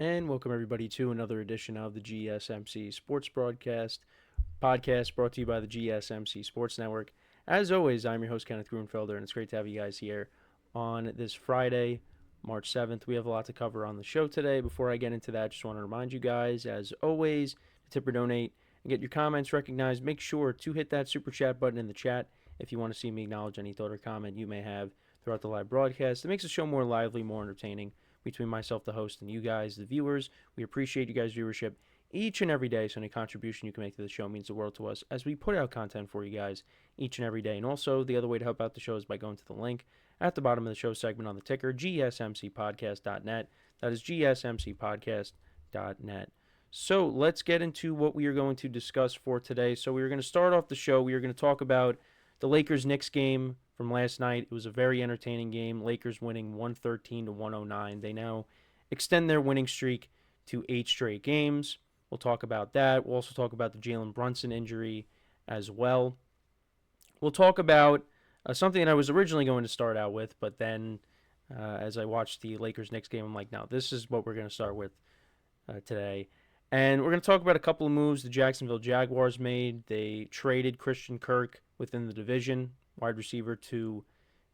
And welcome everybody to another edition of the GSMC Sports Podcast brought to you by the GSMC Sports Network. As always, I'm your host Kenneth Grunfelder, and it's great to have you guys here on this Friday, March 7th. We have a lot to cover on the show today. Before I get into that, just want to remind you guys, as always, to tip or donate and get your comments recognized. Make sure to hit that super chat button in the chat if you want to see me acknowledge any thought or comment you may have throughout the live broadcast. It makes the show more lively, more entertaining between myself, the host, and you guys, the viewers. We appreciate you guys' viewership each and every day, so any contribution you can make to the show means the world to us as we put out content for you guys each and every day. And also, the other way to help out the show is by going to the link at the bottom of the show segment on the ticker, gsmcpodcast.net. That is gsmcpodcast.net. So let's get into what we are going to discuss for today. So we are going to start off the show. We are going to talk about the Lakers-Knicks game from last night. It was a very entertaining game. Lakers winning 113 to 109. They now extend their winning streak to 8 straight games. We'll talk about that. We'll also talk about the Jalen Brunson injury as well. We'll talk about something that I was originally going to start out with, but then as I watched the Lakers-Knicks game, I'm like, no, this is what we're going to start with today. And we're going to talk about a couple of moves the Jacksonville Jaguars made. They traded Christian Kirk within the division, wide receiver, to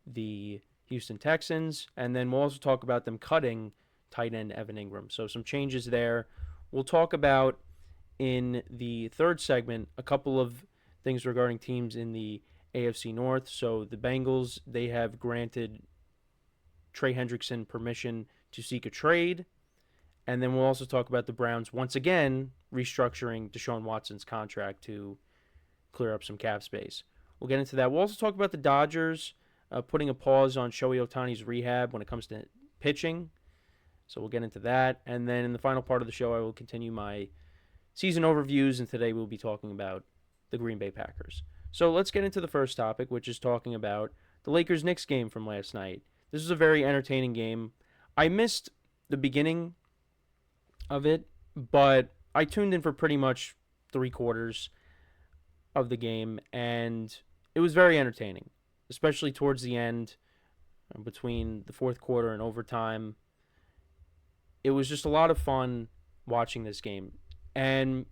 the Houston Texans. And then we'll also talk about them cutting tight end Evan Ingram. So some changes there. We'll talk about, in the third segment, a couple of things regarding teams in the AFC North. So the Bengals, they have granted Trey Hendrickson permission to seek a trade. And then we'll also talk about the Browns once again restructuring Deshaun Watson's contract to clear up some cap space. We'll get into that. We'll also talk about the Dodgers putting a pause on Shohei Ohtani's rehab when it comes to pitching. So we'll get into that. And then in the final part of the show, I will continue my season overviews. And today we'll be talking about the Green Bay Packers. So let's get into the first topic, which is talking about the Lakers-Knicks game from last night. This was a very entertaining game. I missed the beginning of it, but I tuned in for pretty much 3/4 of the game, and it was very entertaining, especially towards the end, between the fourth quarter and overtime. It was just a lot of fun watching this game. And,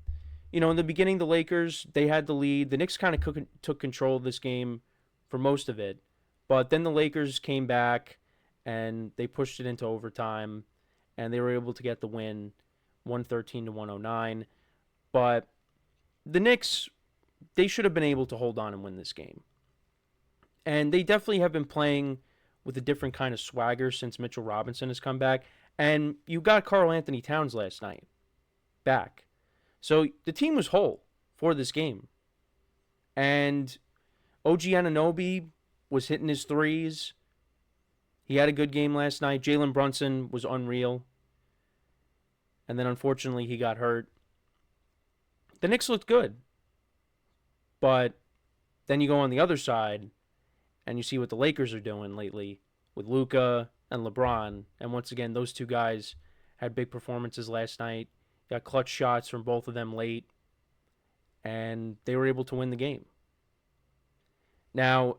in the beginning, the Lakers, they had the lead. The Knicks kind of took control of this game for most of it. But then the Lakers came back, and they pushed it into overtime, and they were able to get the win, 113 to 109. But the Knicks, they should have been able to hold on and win this game. And they definitely have been playing with a different kind of swagger since Mitchell Robinson has come back. And you got Karl Anthony Towns last night back. So the team was whole for this game. And OG Anunoby was hitting his threes. He had a good game last night. Jalen Brunson was unreal. And then unfortunately he got hurt. The Knicks looked good. But then you go on the other side and you see what the Lakers are doing lately with Luka and LeBron. And once again, those two guys had big performances last night. Got clutch shots from both of them late. And they were able to win the game. Now,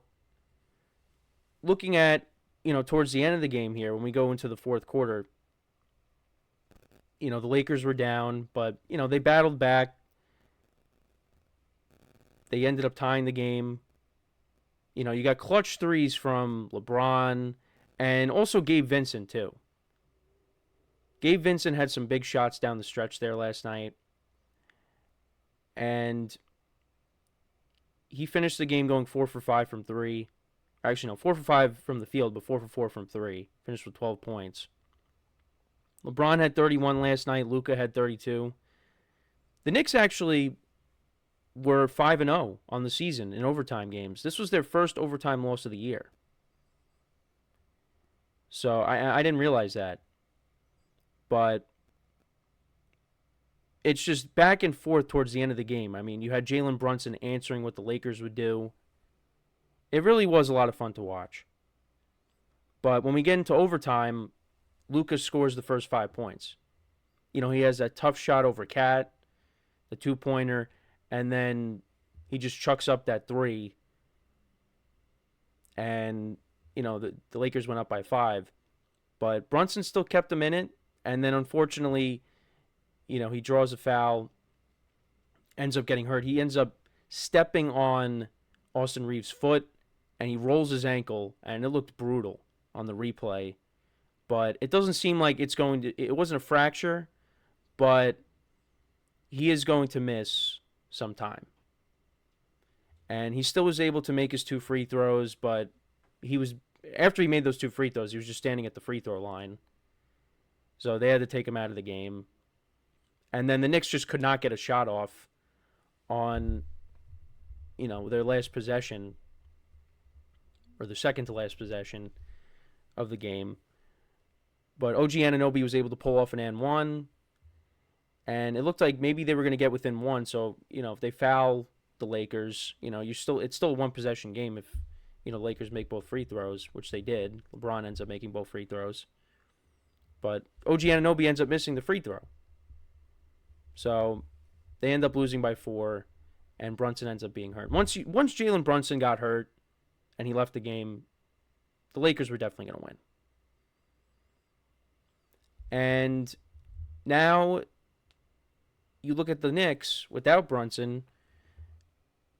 looking at, towards the end of the game here, when we go into the fourth quarter, the Lakers were down, but, they battled back. They ended up tying the game. You got clutch threes from LeBron and also Gabe Vincent, too. Gabe Vincent had some big shots down the stretch there last night. And he finished the game going 4 for 5 from 3. Actually, no, 4 for 5 from the field, but 4 for 4 from 3. Finished with 12 points. LeBron had 31 last night. Luka had 32. The Knicks actually were 5-0 on the season in overtime games. This was their first overtime loss of the year. So I didn't realize that. But it's just back and forth towards the end of the game. I mean, you had Jalen Brunson answering what the Lakers would do. It really was a lot of fun to watch. But when we get into overtime, Luka scores the first 5 points. He has that tough shot over Cat, the two-pointer, and then he just chucks up that 3. And, the Lakers went up by 5. But Brunson still kept them in it. And then unfortunately, he draws a foul, ends up getting hurt. He ends up stepping on Austin Reeves' foot, and he rolls his ankle, and it looked brutal on the replay. But it doesn't seem like it wasn't a fracture, but he is going to miss some time. And he still was able to make his 2 free throws, but after he made those 2 free throws, he was just standing at the free throw line. So they had to take him out of the game. And then the Knicks just could not get a shot off on, their last possession, or the second to last possession of the game. But OG Anunoby was able to pull off an and one, and it looked like maybe they were going to get within one. So, if they foul the Lakers, it's still a one-possession game if, Lakers make both free throws, which they did. LeBron ends up making both free throws. But OG Anunoby ends up missing the free throw. So they end up losing by 4, and Brunson ends up being hurt. Once Jalen Brunson got hurt and he left the game, the Lakers were definitely going to win. And now you look at the Knicks without Brunson,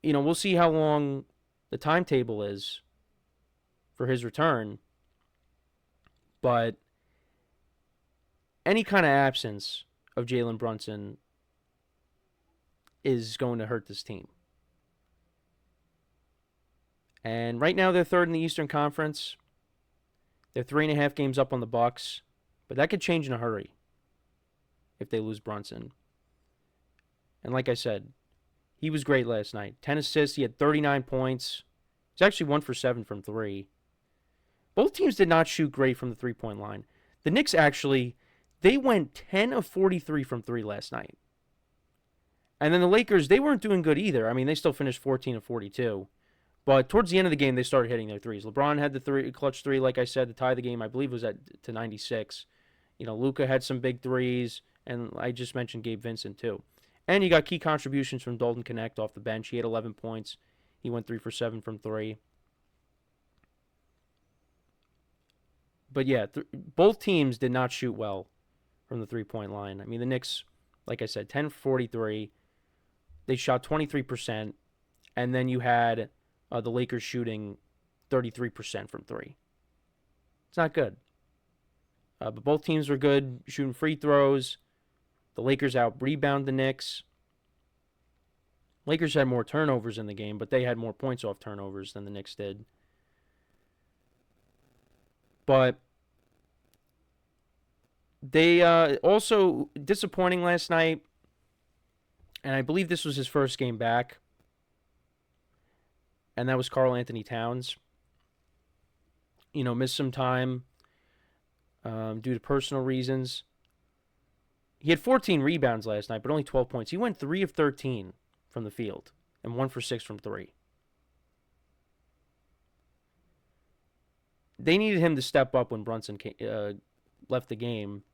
we'll see how long the timetable is for his return. But any kind of absence of Jalen Brunson is going to hurt this team. And right now they're third in the Eastern Conference. They're 3.5 games up on the Bucks. But that could change in a hurry if they lose Brunson. And like I said, he was great last night. 10 assists. He had 39 points. He's actually 1 for 7 from 3. Both teams did not shoot great from the three-point line. The Knicks actually, they went 10 of 43 from 3 last night. And then the Lakers, they weren't doing good either. I mean, they still finished 14 of 42. But towards the end of the game, they started hitting their threes. LeBron had the clutch 3, like I said, to tie the game. I believe it was to 96. Luka had some big threes, and I just mentioned Gabe Vincent too. And you got key contributions from Dalton Knecht off the bench. He had 11 points. He went 3 for 7 from 3. But yeah, both teams did not shoot well from the three-point line. I mean, the Knicks, like I said, 10 for 43. They shot 23%. And then you had the Lakers shooting 33% from 3. It's not good. But both teams were good shooting free throws. The Lakers out-rebound the Knicks. Lakers had more turnovers in the game, but they had more points off turnovers than the Knicks did. But they also disappointing last night, and I believe this was his first game back, and that was Karl Anthony Towns. Missed some time due to personal reasons. He had 14 rebounds last night, but only 12 points. He went 3 of 13 from the field and 1 for 6 from 3. They needed him to step up when Brunson left the game,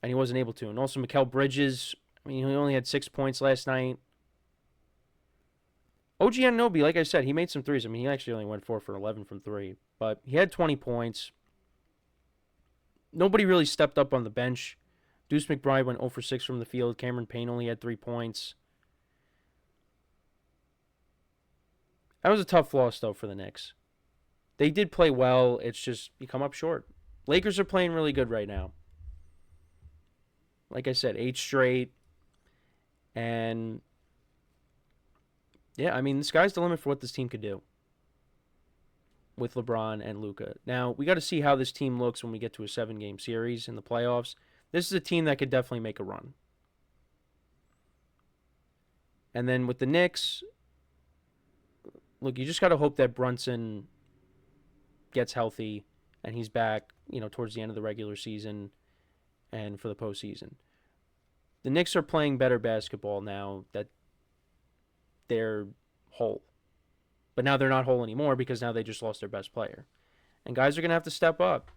and he wasn't able to. And also Mikal Bridges, he only had 6 points last night. OG Anunoby, like I said, he made some threes. He actually only went 4 for 11 from 3, but he had 20 points. Nobody really stepped up on the bench. Deuce McBride went 0 for 6 from the field. Cameron Payne only had 3 points. That was a tough loss, though, for the Knicks. They did play well. It's just you come up short. Lakers are playing really good right now. Like I said, 8 straight. And, yeah, the sky's the limit for what this team could do with LeBron and Luka. Now, we got to see how this team looks when we get to a 7-game series in the playoffs. This is a team that could definitely make a run. And then with the Knicks, look, you just got to hope that Brunson gets healthy and he's back, towards the end of the regular season and for the postseason. The Knicks are playing better basketball now that they're whole. But now they're not whole anymore because now they just lost their best player. And guys are going to have to step up.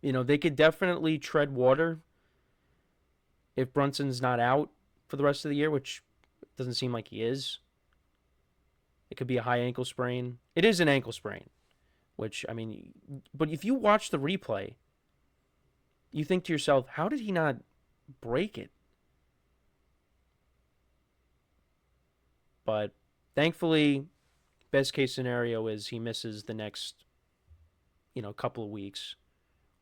They could definitely tread water if Brunson's not out for the rest of the year, which doesn't seem like he is. It could be a high ankle sprain. It is an ankle sprain. which, I mean, but if you watch the replay, you think to yourself, how did he not break it? But thankfully, best case scenario is he misses the next, couple of weeks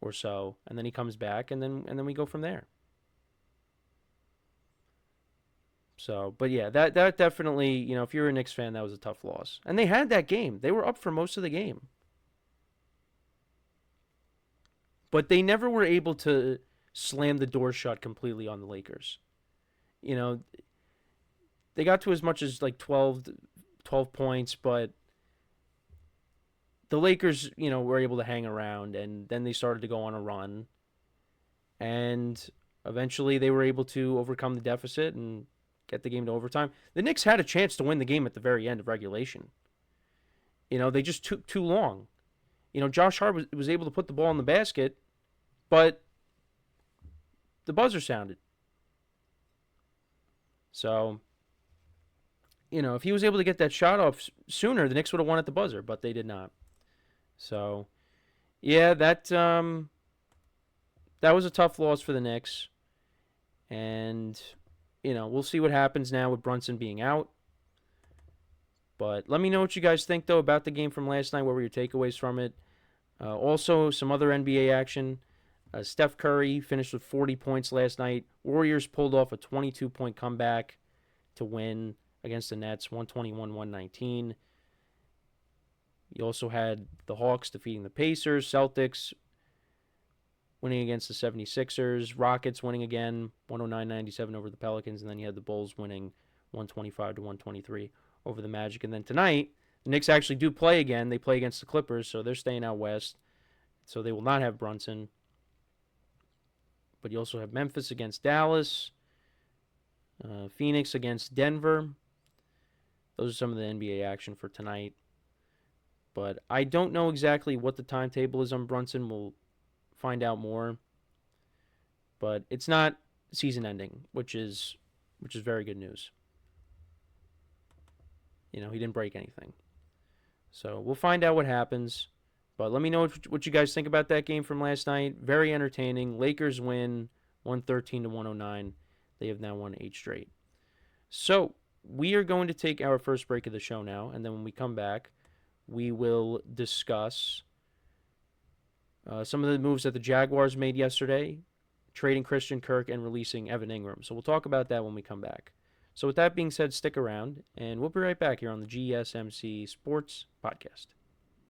or so, and then he comes back, and then we go from there. So, but yeah, that definitely, if you're a Knicks fan, that was a tough loss. And they had that game. They were up for most of the game. But they never were able to slam the door shut completely on the Lakers. You know, they got to as much as like 12 points, but the Lakers, were able to hang around, and then they started to go on a run. And eventually they were able to overcome the deficit and get the game to overtime. The Knicks had a chance to win the game at the very end of regulation. They just took too long. Josh Hart was able to put the ball in the basket, but the buzzer sounded. So, if he was able to get that shot off sooner, the Knicks would have won at the buzzer, but they did not. So, yeah, that was a tough loss for the Knicks. And, we'll see what happens now with Brunson being out. But let me know what you guys think, though, about the game from last night. What were your takeaways from it? Also, some other NBA action. Steph Curry finished with 40 points last night. Warriors pulled off a 22-point comeback to win against the Nets, 121-119. You also had the Hawks defeating the Pacers, Celtics winning against the 76ers, Rockets winning again, 109-97 over the Pelicans, and then you had the Bulls winning 125-123 over the Magic. And then tonight, the Knicks actually do play again. They play against the Clippers, so they're staying out west. So they will not have Brunson. But you also have Memphis against Dallas, Phoenix against Denver. Those are some of the NBA action for tonight. But I don't know exactly what the timetable is on Brunson. We'll find out more. But it's not season ending, which is very good news. He didn't break anything. So we'll find out what happens. But let me know what you guys think about that game from last night. Very entertaining. Lakers win 113-109. They have now won 8 straight. So we are going to take our first break of the show now. And then when we come back, we will discuss some of the moves that the Jaguars made yesterday, trading Christian Kirk and releasing Evan Ingram. So we'll talk about that when we come back. So with that being said, stick around, and we'll be right back here on the GSMC Sports Podcast.